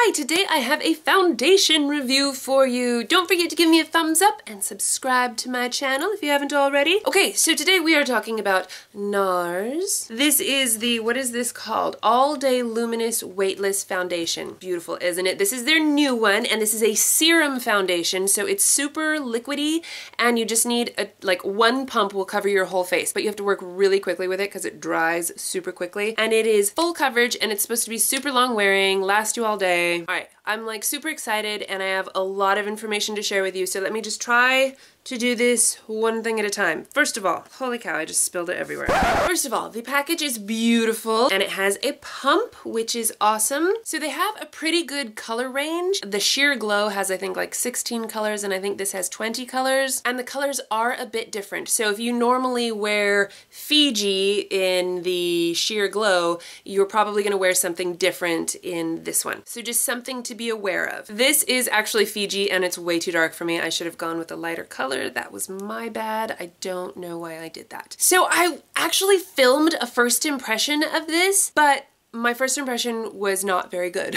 Hi, today I have a foundation review for you. Don't forget to give me a thumbs up and subscribe to my channel if you haven't already. Okay, so today we are talking about NARS. This is the, what is this called? All Day Luminous Weightless Foundation. Beautiful, isn't it? This is their new one, and this is a serum foundation, so it's super liquidy, and you just need like one pump will cover your whole face, but you have to work really quickly with it because it dries super quickly. And it is full coverage, and it's supposed to be super long wearing, last you all day. Alright, I'm like super excited and I have a lot of information to share with you, so let me just try to do this one thing at a time. First of all, holy cow, I just spilled it everywhere. First of all, the package is beautiful and it has a pump, which is awesome. So they have a pretty good color range. The Sheer Glow has, I think, like 16 colors, and I think this has 20 colors. And the colors are a bit different. So if you normally wear Fiji in the Sheer Glow, you're probably gonna wear something different in this one. So just something to be aware of. This is actually Fiji and it's way too dark for me. I should have gone with a lighter color. That was my bad. I don't know why I did that. So I actually filmed a first impression of this, but my first impression was not very good.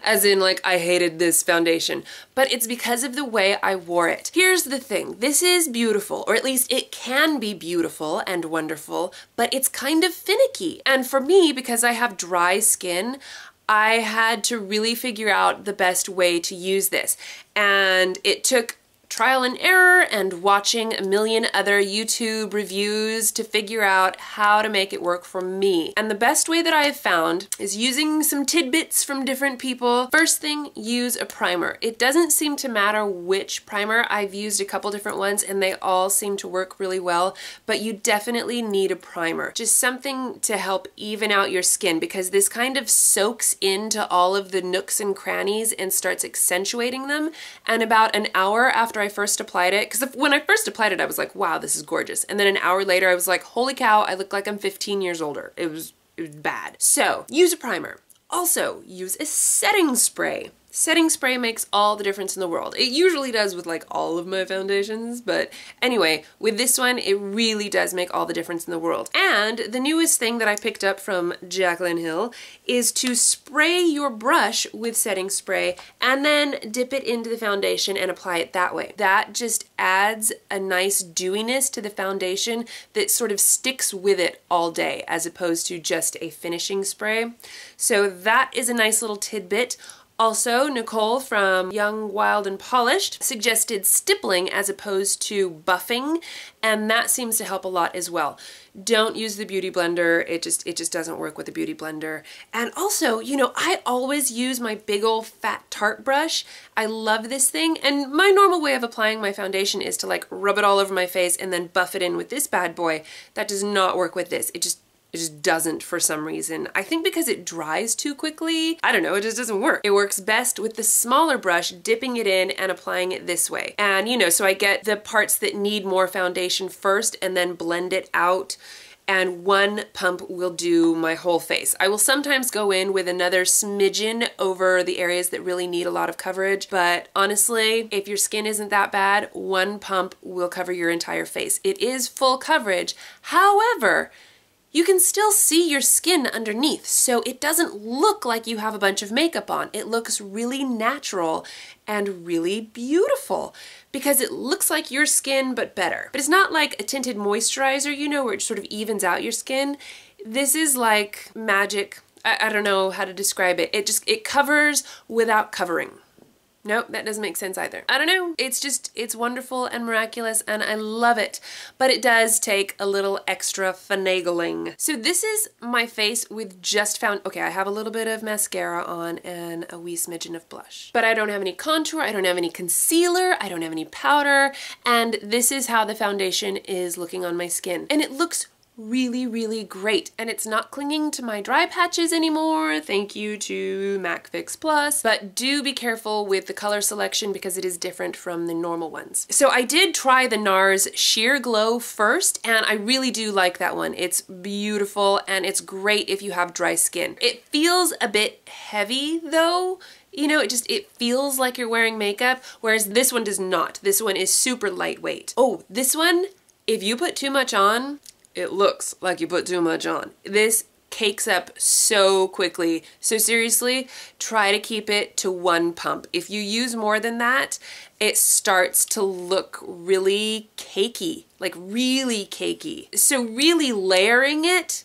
As in, like, I hated this foundation, but it's because of the way I wore it. Here's the thing. This is beautiful, or at least it can be beautiful and wonderful, but it's kind of finicky. And for me, because I have dry skin, I had to really figure out the best way to use this. And it took trial and error and watching a million other YouTube reviews to figure out how to make it work for me. And the best way that I have found is using some tidbits from different people. First thing, use a primer. It doesn't seem to matter which primer. I've used a couple different ones and they all seem to work really well, but you definitely need a primer. Just something to help even out your skin, because this kind of soaks into all of the nooks and crannies and starts accentuating them. And about an hour after I first applied it, because when I first applied it, I was like, wow, this is gorgeous. And then an hour later, I was like, holy cow, I look like I'm 15 years older. It was bad. So use a primer. Also, use a setting spray. Setting spray makes all the difference in the world. It usually does with like all of my foundations, but anyway, with this one, it really does make all the difference in the world. And the newest thing that I picked up from Jaclyn Hill is to spray your brush with setting spray and then dip it into the foundation and apply it that way. That just adds a nice dewiness to the foundation that sort of sticks with it all day, as opposed to just a finishing spray. So that is a nice little tidbit. Also, Nicole from Young, Wild, and Polished suggested stippling as opposed to buffing, and that seems to help a lot as well. Don't use the Beauty Blender. It just doesn't work with the Beauty Blender. And also, you know, I always use my big old fat Tarte brush. I love this thing, and my normal way of applying my foundation is to like rub it all over my face and then buff it in with this bad boy. That does not work with this. It just doesn't for some reason. I think because it dries too quickly. I don't know, it just doesn't work. It works best with the smaller brush, dipping it in and applying it this way. And you know, so I get the parts that need more foundation first and then blend it out, and one pump will do my whole face. I will sometimes go in with another smidgen over the areas that really need a lot of coverage, but honestly, if your skin isn't that bad, one pump will cover your entire face. It is full coverage. However, you can still see your skin underneath, so it doesn't look like you have a bunch of makeup on. It looks really natural and really beautiful because it looks like your skin, but better. But it's not like a tinted moisturizer, you know, where it sort of evens out your skin. This is like magic. I don't know how to describe it. It covers without covering. Nope, that doesn't make sense either. I don't know. It's wonderful and miraculous and I love it. But it does take a little extra finagling. So this is my face with just okay, I have a little bit of mascara on and a wee smidgen of blush. But I don't have any contour, I don't have any concealer, I don't have any powder, and this is how the foundation is looking on my skin. And it looks really, really great. And it's not clinging to my dry patches anymore. Thank you to MAC Fix Plus. But do be careful with the color selection because it is different from the normal ones. So I did try the NARS Sheer Glow first, and I really do like that one. It's beautiful and it's great if you have dry skin. It feels a bit heavy though. You know, it feels like you're wearing makeup, whereas this one does not. This one is super lightweight. Oh, this one, if you put too much on, it looks like you put too much on. This cakes up so quickly. So seriously, try to keep it to 1 pump. If you use more than that, it starts to look really cakey, like really cakey. So really layering it,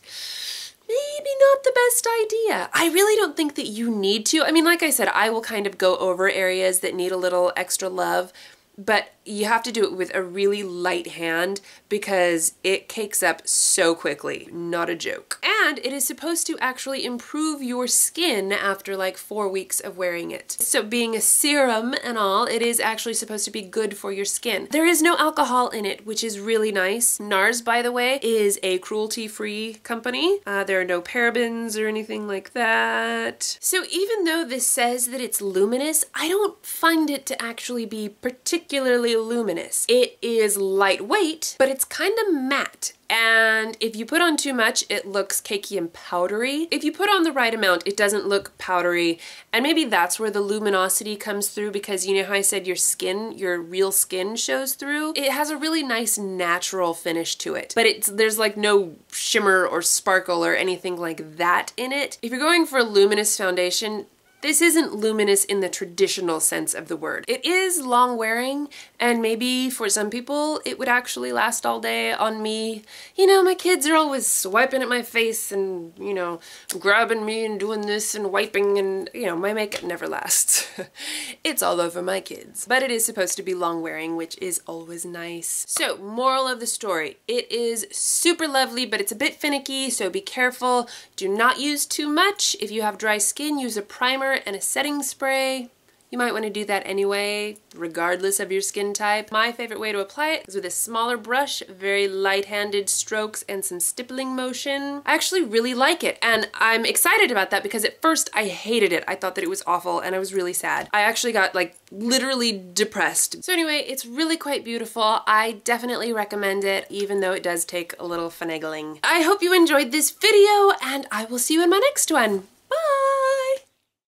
maybe not the best idea. I really don't think that you need to. I mean, like I said, I will kind of go over areas that need a little extra love, but you have to do it with a really light hand because it cakes up so quickly. Not a joke. And it is supposed to actually improve your skin after like 4 weeks of wearing it. So being a serum and all, it is actually supposed to be good for your skin. There is no alcohol in it, which is really nice. NARS, by the way, is a cruelty-free company. There are no parabens or anything like that. So even though this says that it's luminous, I don't find it to actually be particularly luminous. It is lightweight, but it's kind of matte. And if you put on too much, it looks cakey and powdery. If you put on the right amount, it doesn't look powdery. And maybe that's where the luminosity comes through, because you know how I said your skin, your real skin shows through? It has a really nice natural finish to it, but there's like no shimmer or sparkle or anything like that in it. If you're going for a luminous foundation, this isn't luminous in the traditional sense of the word. It is long wearing, and maybe for some people it would actually last all day. On me, you know, my kids are always swiping at my face and, you know, grabbing me and doing this and wiping, and, you know, my makeup never lasts. It's all over my kids. But it is supposed to be long wearing, which is always nice. So, moral of the story. It is super lovely, but it's a bit finicky, so be careful. Do not use too much. If you have dry skin, use a primer and a setting spray. You might want to do that anyway, regardless of your skin type. My favorite way to apply it is with a smaller brush, very light-handed strokes and some stippling motion. I actually really like it, and I'm excited about that because at first I hated it. I thought that it was awful and I was really sad. I actually got like literally depressed. So anyway, it's really quite beautiful. I definitely recommend it, even though it does take a little finagling. I hope you enjoyed this video, and I will see you in my next one.